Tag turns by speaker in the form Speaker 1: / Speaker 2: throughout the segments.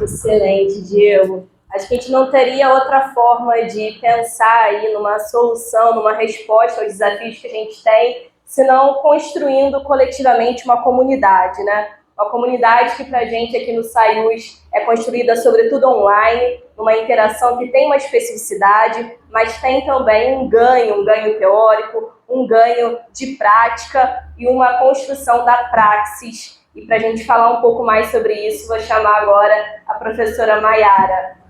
Speaker 1: Excelente, Diego. Acho que a gente não teria outra forma de pensar aí numa solução, numa resposta aos desafios que a gente tem, senão construindo coletivamente uma comunidade, né? Uma comunidade que para a gente aqui no SciUS é construída sobretudo online, numa interação que tem uma especificidade, mas tem também um ganho teórico, um ganho de prática e uma construção da praxis. E para a gente falar um pouco mais sobre isso, vou chamar agora a professora Maiara.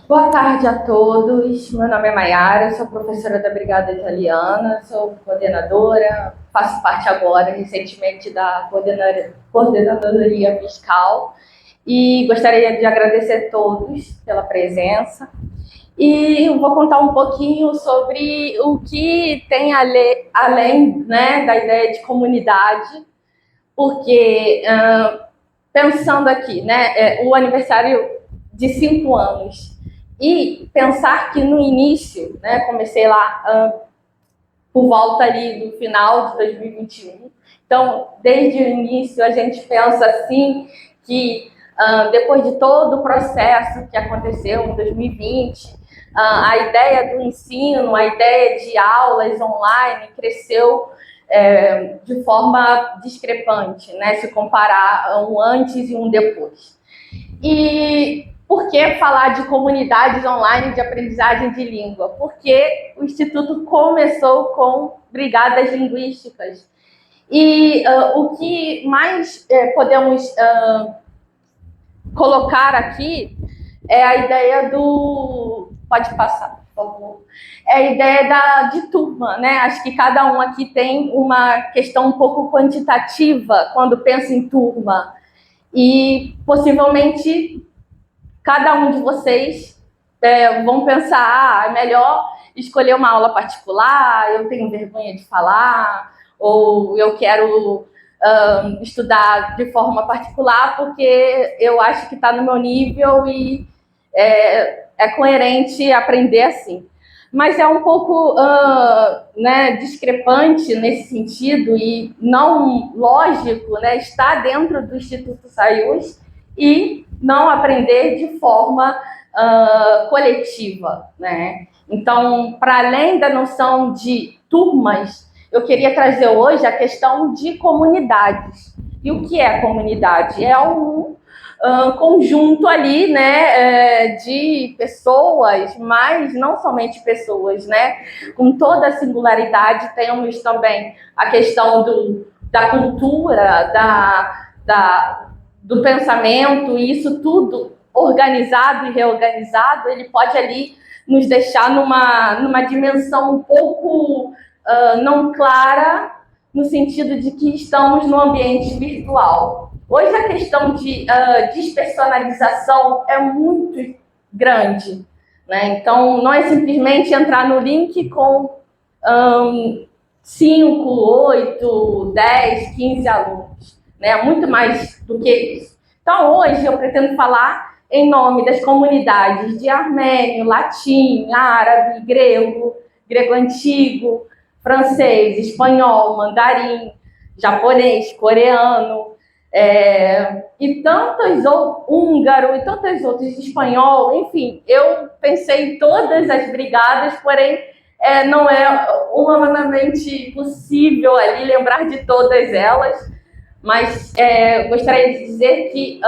Speaker 2: Boa tarde a todos. Meu nome é Maiara, sou professora da Brigada Italiana, sou coordenadora, faço parte agora, recentemente, da coordenadoria fiscal e gostaria de agradecer a todos pela presença. E eu vou contar um pouquinho sobre o que tem além, né, da ideia de comunidade, porque pensando aqui, né, o aniversário de 5 anos, e pensar que no início, né, comecei lá por volta ali do final de 2021, então desde o início a gente pensa assim que depois de todo o processo que aconteceu em 2020, a ideia do ensino, a ideia de aulas online cresceu de forma discrepante, né, se comparar um antes e um depois. E por que falar de comunidades online de aprendizagem de língua? Porque o Instituto começou com brigadas linguísticas. E o que mais podemos colocar aqui é a ideia do... Pode passar, por favor. É a ideia de turma, né? Acho que cada um aqui tem uma questão um pouco quantitativa quando pensa em turma. E possivelmente cada um de vocês vão pensar, é melhor escolher uma aula particular, eu tenho vergonha de falar, ou eu quero estudar de forma particular porque eu acho que está no meu nível e é coerente aprender assim. Mas é um pouco né, discrepante nesse sentido e não lógico, né, estar dentro do Instituto SciUS e não aprender de forma coletiva, né? Então, para além da noção de turmas, eu queria trazer hoje a questão de comunidades. E o que é comunidade? É um conjunto ali, né, de pessoas, mas não somente pessoas, né? Com toda a singularidade, temos também a questão da cultura, do pensamento, e isso tudo organizado e reorganizado, ele pode ali nos deixar numa dimensão um pouco não clara, no sentido de que estamos no ambiente virtual. Hoje a questão de despersonalização é muito grande, né? Então, não é simplesmente entrar no link com 5, 8, 10, 15 alunos, né? Muito mais do que isso. Então, hoje eu pretendo falar em nome das comunidades de armênio, latim, árabe, grego, grego antigo, francês, espanhol, mandarim, japonês, coreano, e tantas outras, húngaro e tantas outras, espanhol, enfim, eu pensei em todas as brigadas, porém não é humanamente possível ali lembrar de todas elas, mas gostaria de dizer que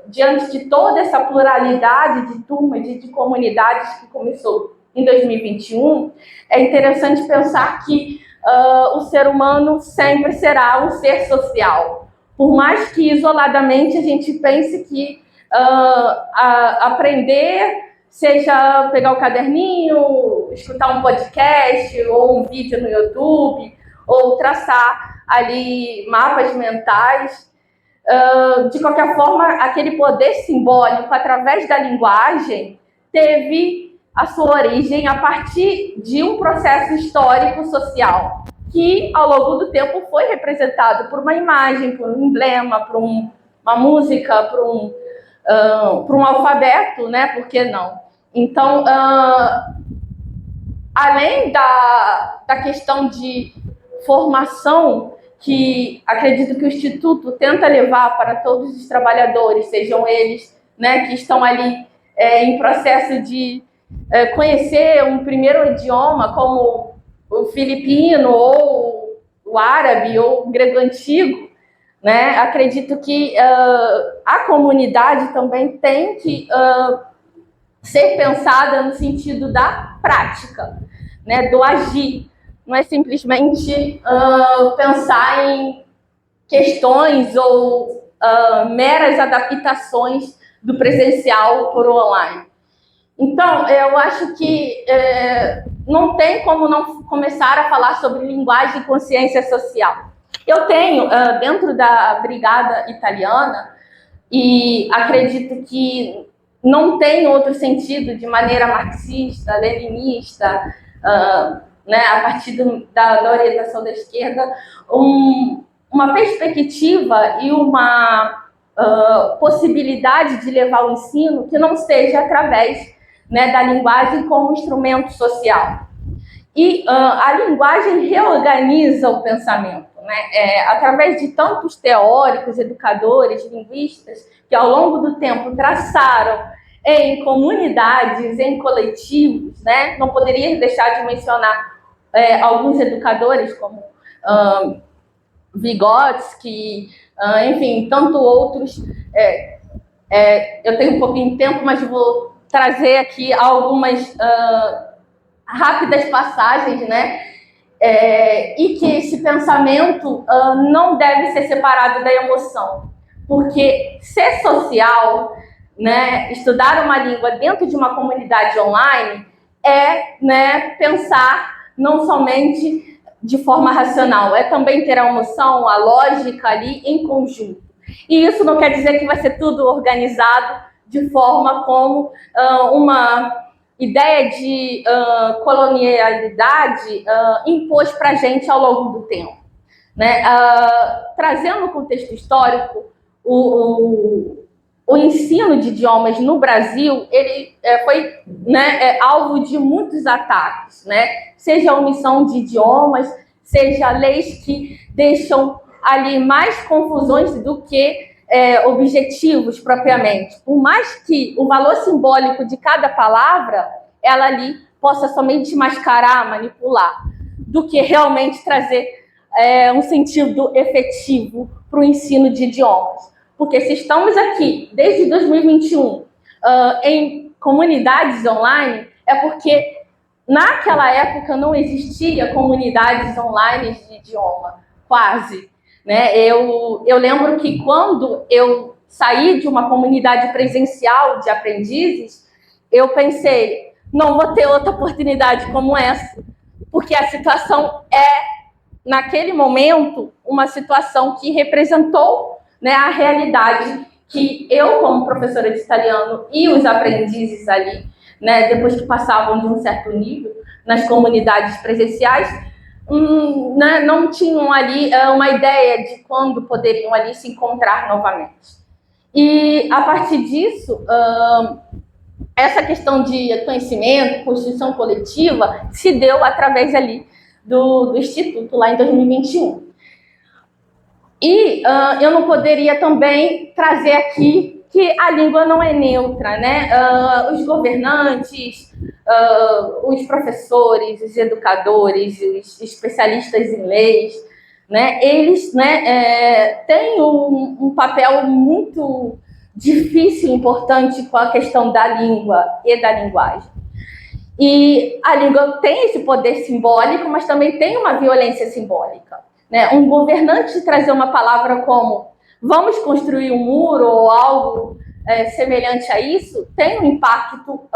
Speaker 2: diante de toda essa pluralidade de turmas e de comunidades que começou em 2021, é interessante pensar que o ser humano sempre será um ser social. Por mais que isoladamente a gente pense que aprender seja pegar o caderninho, escutar um podcast ou um vídeo no YouTube, ou traçar ali mapas mentais. De qualquer forma, aquele poder simbólico através da linguagem teve a sua origem a partir de um processo histórico social que, ao longo do tempo, foi representado por uma imagem, por um emblema, por uma música, por um alfabeto, né? Por que não? Então, além da questão de formação que acredito que o Instituto tenta levar para todos os trabalhadores, sejam eles, né, que estão ali em processo de conhecer um primeiro idioma, como o filipino, ou o árabe, ou o grego antigo, né? Acredito que a comunidade também tem que ser pensada no sentido da prática, né, do agir. Não é simplesmente pensar em questões ou meras adaptações do presencial para o online. Então, eu acho que não tem como não começar a falar sobre linguagem e consciência social. Eu tenho, dentro da Brigada Italiana, e acredito que não tem outro sentido, de maneira marxista, leninista, né, a partir da orientação da esquerda, uma perspectiva e uma possibilidade de levar o ensino que não seja através, né, da linguagem como instrumento social. E a linguagem reorganiza o pensamento, né? Através de tantos teóricos, educadores, linguistas, que ao longo do tempo traçaram em comunidades, em coletivos, né? Não poderia deixar de mencionar alguns educadores como Vygotsky, enfim, tanto outros. Eu tenho um pouquinho de tempo, mas vou trazer aqui algumas rápidas passagens, né? E que esse pensamento não deve ser separado da emoção, porque ser social, né, estudar uma língua dentro de uma comunidade online né, pensar não somente de forma racional, também ter a emoção, a lógica ali em conjunto. E isso não quer dizer que vai ser tudo organizado de forma como uma ideia de colonialidade impôs para a gente ao longo do tempo, né? Trazendo o contexto histórico, o ensino de idiomas no Brasil ele foi, né, alvo de muitos ataques, né? Seja a omissão de idiomas, seja leis que deixam ali mais confusões do que objetivos propriamente. Por mais que o valor simbólico de cada palavra ela ali possa somente mascarar, manipular, do que realmente trazer um sentido efetivo para o ensino de idiomas. Porque se estamos aqui desde 2021 em comunidades online, é porque naquela época não existia comunidades online de idioma, quase. Né? Eu lembro que quando eu saí de uma comunidade presencial de aprendizes, eu pensei, não vou ter outra oportunidade como essa, porque a situação naquele momento, uma situação que representou, né, a realidade que eu, como professora de italiano, e os aprendizes ali, né, depois que passavam de um certo nível nas comunidades presenciais, né, não tinham ali uma ideia de quando poderiam ali se encontrar novamente. E a partir disso, essa questão de conhecimento, construção coletiva, se deu através ali do Instituto, lá em 2021. E eu não poderia também trazer aqui que a língua não é neutra, né? Os governantes, os professores, os educadores, os especialistas em leis, né? Eles, né, têm um papel muito difícil e importante com a questão da língua e da linguagem. E a língua tem esse poder simbólico, mas também tem uma violência simbólica. Né? Um governante trazer uma palavra como vamos construir um muro ou algo semelhante a isso, tem um impacto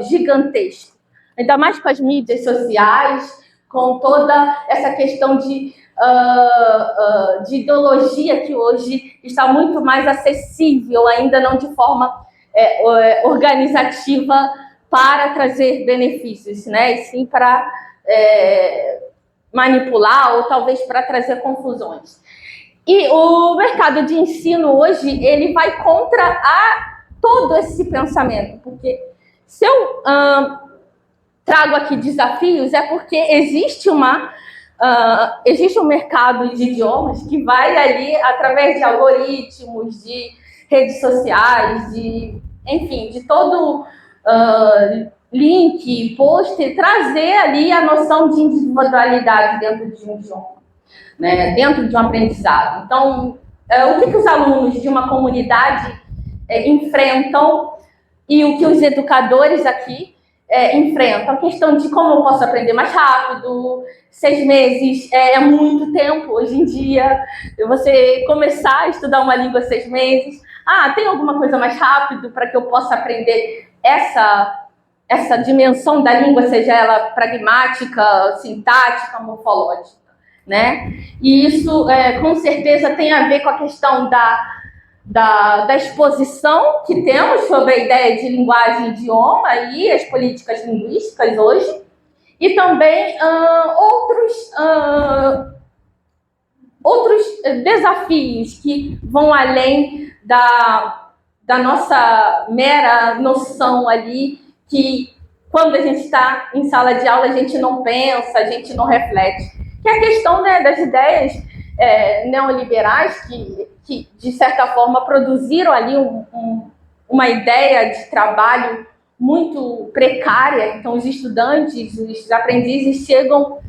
Speaker 2: gigantesco. Ainda mais com as mídias sociais, com toda essa questão de ideologia que hoje está muito mais acessível, ainda não de forma organizativa para trazer benefícios, né? E sim para manipular ou talvez para trazer confusões. E o mercado de ensino hoje, ele vai contra todo esse pensamento, porque se eu trago aqui desafios, é porque existe uma existe um mercado de idiomas que vai ali, através de algoritmos, de redes sociais, enfim, de todo link, post, trazer ali a noção de individualidade dentro de um idioma, né, dentro de um aprendizado. Então, o que os alunos de uma comunidade enfrentam e o que os educadores aqui enfrentam? A questão de como eu posso aprender mais rápido. 6 meses é muito tempo hoje em dia. Você começar a estudar uma língua 6 meses. Tem alguma coisa mais rápido para que eu possa aprender essa dimensão da língua, seja ela pragmática, sintática, morfológica, né? E isso, com certeza, tem a ver com a questão da exposição que temos sobre a ideia de linguagem e idioma e as políticas linguísticas hoje, e também outros desafios que vão além da nossa mera noção ali, que quando a gente está em sala de aula a gente não pensa, a gente não reflete, que é a questão, né, das ideias neoliberais que, de certa forma, produziram ali uma ideia de trabalho muito precária. Então, os estudantes, os aprendizes chegam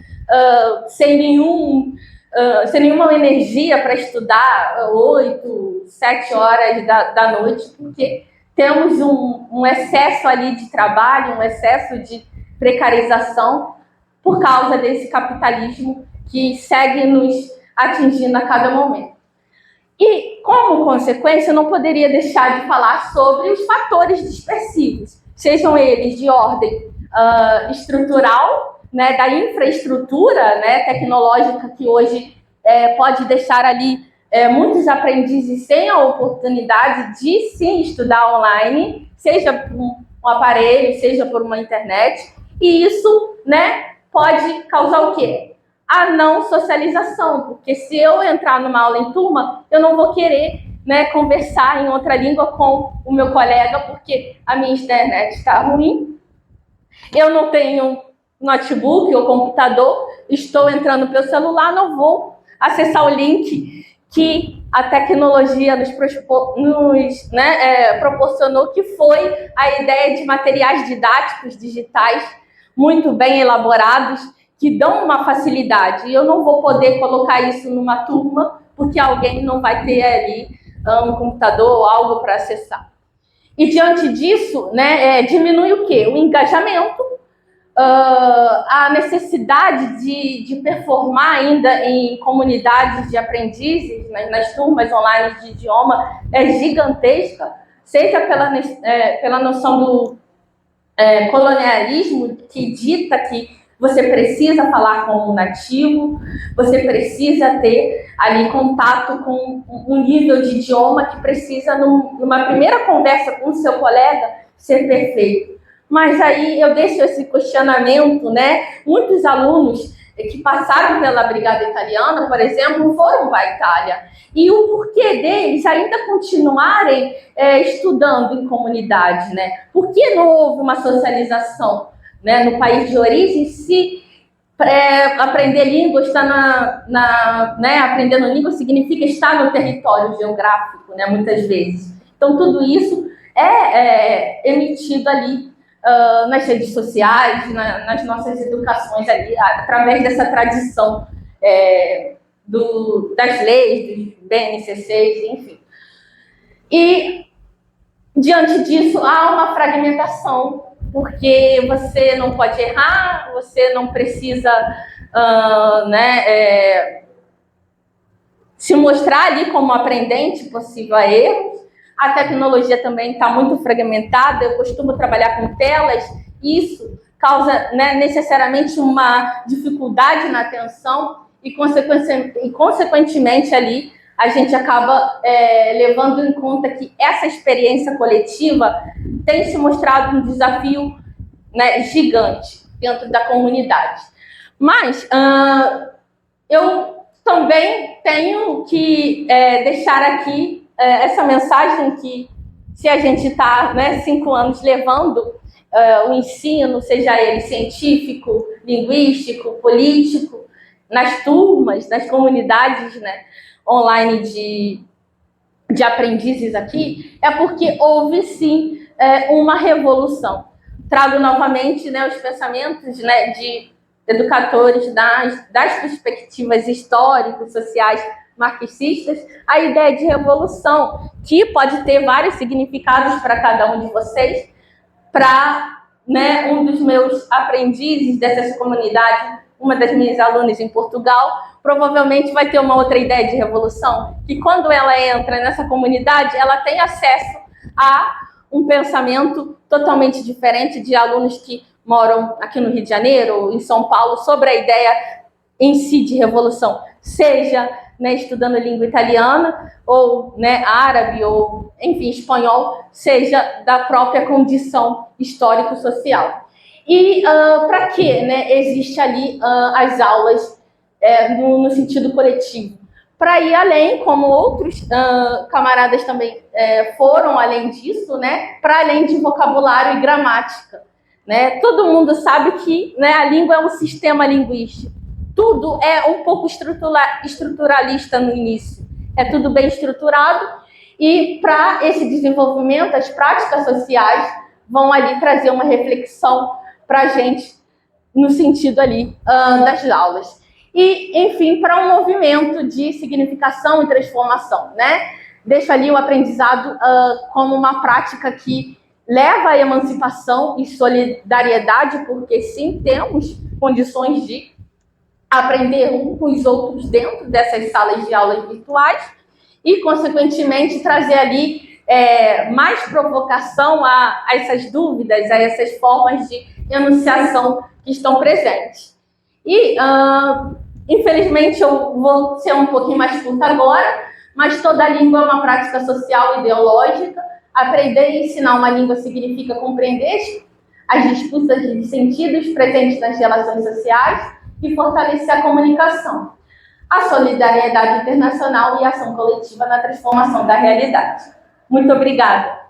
Speaker 2: sem nenhuma energia para estudar 8, 7 horas da noite, porque temos um excesso ali de trabalho, um excesso de precarização por causa desse capitalismo que segue nos atingindo a cada momento. E, como consequência, eu não poderia deixar de falar sobre os fatores dispersivos, sejam eles de ordem estrutural, né, da infraestrutura, né, tecnológica, que hoje pode deixar ali muitos aprendizes sem a oportunidade de sim estudar online, seja por um aparelho, seja por uma internet, e isso, né, pode causar o quê? A não socialização, porque se eu entrar numa aula em turma, eu não vou querer, né, conversar em outra língua com o meu colega, porque a minha internet está ruim, eu não tenho notebook ou computador, estou entrando pelo celular, não vou acessar o link que a tecnologia nos proporcionou, que foi a ideia de materiais didáticos digitais muito bem elaborados, que dão uma facilidade. E eu não vou poder colocar isso numa turma, porque alguém não vai ter ali um computador ou algo para acessar. E diante disso, né, diminui o quê? O engajamento, a necessidade de performar ainda em comunidades de aprendizes, nas turmas online de idioma, é gigantesca, seja pela noção do colonialismo, que dita que você precisa falar com um nativo, você precisa ter ali contato com um nível de idioma que precisa, numa primeira conversa com o seu colega, ser perfeito. Mas aí eu deixo esse questionamento, né? Muitos alunos que passaram pela Brigada Italiana, por exemplo, foram para a Itália. E o porquê deles ainda continuarem estudando em comunidade, né? Por que não houve uma socialização, né, no país de origem, se aprender língua, aprendendo língua significa estar no território geográfico, né, muitas vezes. Então, tudo isso é emitido ali nas redes sociais, nas nossas educações ali, através dessa tradição das leis, dos BNCCs, enfim. E, diante disso, há uma fragmentação, porque você não pode errar, você não precisa se mostrar ali como aprendente possível a erros. A tecnologia também está muito fragmentada, eu costumo trabalhar com telas, isso causa, né, necessariamente uma dificuldade na atenção e, consequentemente, ali a gente acaba levando em conta que essa experiência coletiva tem se mostrado um desafio, né, gigante dentro da comunidade. Mas eu também tenho que deixar aqui essa mensagem que, se a gente está, né, 5 anos levando o ensino, seja ele científico, linguístico, político, nas turmas, nas comunidades, né, online de aprendizes aqui, é porque houve sim uma revolução. Trago novamente, né, os pensamentos, né, de educadores das perspectivas históricas, sociais, marxistas, a ideia de revolução, que pode ter vários significados para cada um de vocês. Para, né, um dos meus aprendizes dessas comunidades, uma das minhas alunas em Portugal, provavelmente vai ter uma outra ideia de revolução, que quando ela entra nessa comunidade, ela tem acesso a um pensamento totalmente diferente de alunos que moram aqui no Rio de Janeiro, em São Paulo, sobre a ideia em si de revolução, seja, né, estudando língua italiana, ou, né, árabe, ou, enfim, espanhol, seja da própria condição histórico-social. E para que, né, existe ali as aulas no sentido coletivo? Para ir além, como outros camaradas também foram além disso, né, para além de vocabulário e gramática. Né? Todo mundo sabe que, né, a língua é um sistema linguístico. Tudo é um pouco estruturalista no início. É tudo bem estruturado e para esse desenvolvimento, as práticas sociais vão ali trazer uma reflexão para a gente no sentido ali das aulas. E, enfim, para um movimento de significação e transformação, né? Deixo ali o aprendizado como uma prática que leva à emancipação e solidariedade, porque sim, temos condições de aprender uns com os outros dentro dessas salas de aulas virtuais e, consequentemente, trazer ali mais provocação a essas dúvidas, a essas formas de enunciação que estão presentes. E, infelizmente, eu vou ser um pouquinho mais curta agora, mas toda língua é uma prática social e ideológica. Aprender e ensinar uma língua significa compreender as disputas de sentidos presentes nas relações sociais e fortalecer a comunicação, a solidariedade internacional e a ação coletiva na transformação da realidade. Muito obrigada.